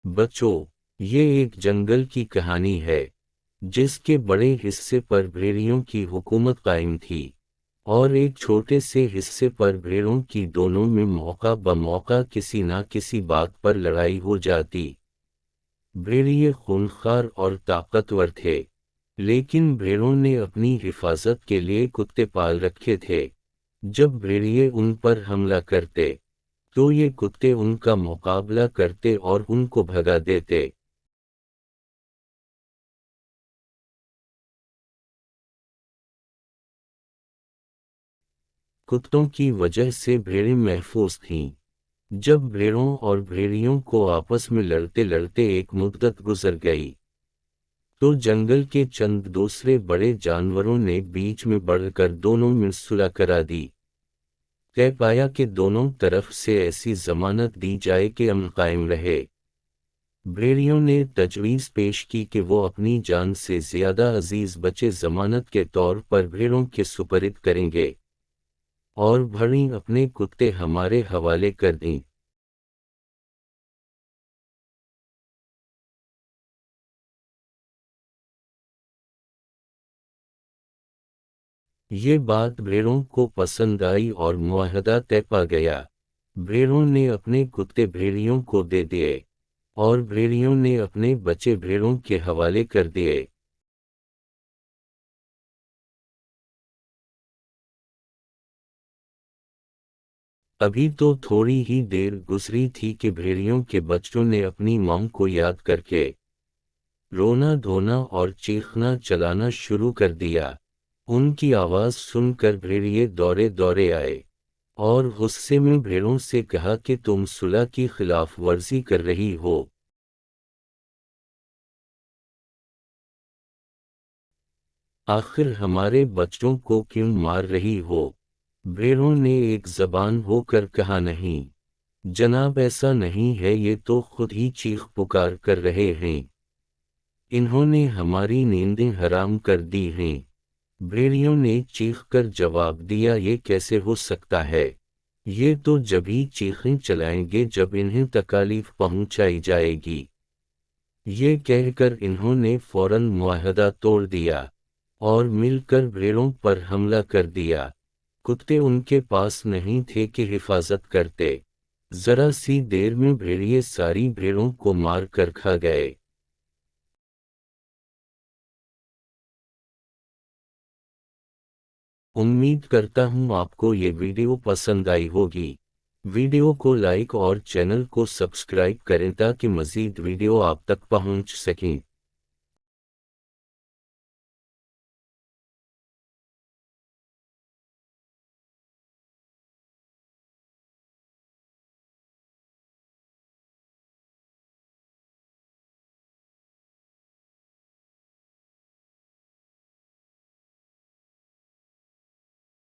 بچوں، یہ ایک جنگل کی کہانی ہے جس کے بڑے حصے پر بھیڑیوں کی حکومت قائم تھی، اور ایک چھوٹے سے حصے پر بھیڑوں کی دونوں میں موقع بموقع کسی نہ کسی بات پر لڑائی ہو جاتی۔ بھیڑیے خونخوار اور طاقتور تھے، لیکن بھیڑوں نے اپنی حفاظت کے لیے کتے پال رکھے تھے۔ جب بھیڑیے ان پر حملہ کرتے تو یہ کتے ان کا مقابلہ کرتے اور ان کو بھگا دیتے۔ کتوں کی وجہ سے بھیڑیں محفوظ تھیں۔ جب بھیڑوں اور بھیڑیوں کو آپس میں لڑتے لڑتے ایک مدت گزر گئی تو جنگل کے چند دوسرے بڑے جانوروں نے بیچ میں بڑھ کر دونوں میں صلح کرا دی۔ طے پایا کہ دونوں طرف سے ایسی ضمانت دی جائے کہ امن قائم رہے۔ بھیڑیوں نے تجویز پیش کی کہ وہ اپنی جان سے زیادہ عزیز بچے ضمانت کے طور پر بھیڑوں کے سپرد کریں گے، اور بھڑیں اپنے کتے ہمارے حوالے کر دیں۔ یہ بات بھیڑوں کو پسند آئی اور معاہدہ طے پا گیا۔ بھیڑوں نے اپنے کتے بھیڑیوں کو دے دیے، اور بھیڑیوں نے اپنے بچے بھیڑوں کے حوالے کر دیے۔ ابھی تو تھوڑی ہی دیر گزری تھی کہ بھیڑیوں کے بچوں نے اپنی ماں کو یاد کر کے رونا دھونا اور چیخنا چلانا شروع کر دیا۔ ان کی آواز سن کر بھیڑیے دوڑے دوڑے آئے، اور غصے میں بھیڑوں سے کہا کہ تم صلح کی خلاف ورزی کر رہی ہو۔ آخر ہمارے بچوں کو کیوں مار رہی ہو؟ بھیڑوں نے ایک زبان ہو کر کہا، نہیں جناب، ایسا نہیں ہے، یہ تو خود ہی چیخ پکار کر رہے ہیں۔ انہوں نے ہماری نیندیں حرام کر دی ہیں۔ بھیڑیوں نے چیخ کر جواب دیا، یہ کیسے ہو سکتا ہے؟ یہ تو جبھی چیخیں چلائیں گے جب انہیں تکالیف پہنچائی جائے گی۔ یہ کہہ کر انہوں نے فوراً معاہدہ توڑ دیا اور مل کر بھیڑوں پر حملہ کر دیا۔ کتے ان کے پاس نہیں تھے کہ حفاظت کرتے۔ ذرا سی دیر میں بھیڑیے ساری بھیڑوں کو مار کر کھا گئے۔ امید کرتا ہوں آپ کو یہ ویڈیو پسند آئی ہوگی۔ ویڈیو کو لائک اور چینل کو سبسکرائب کریں تاکہ مزید ویڈیو آپ تک پہنچ سکیں۔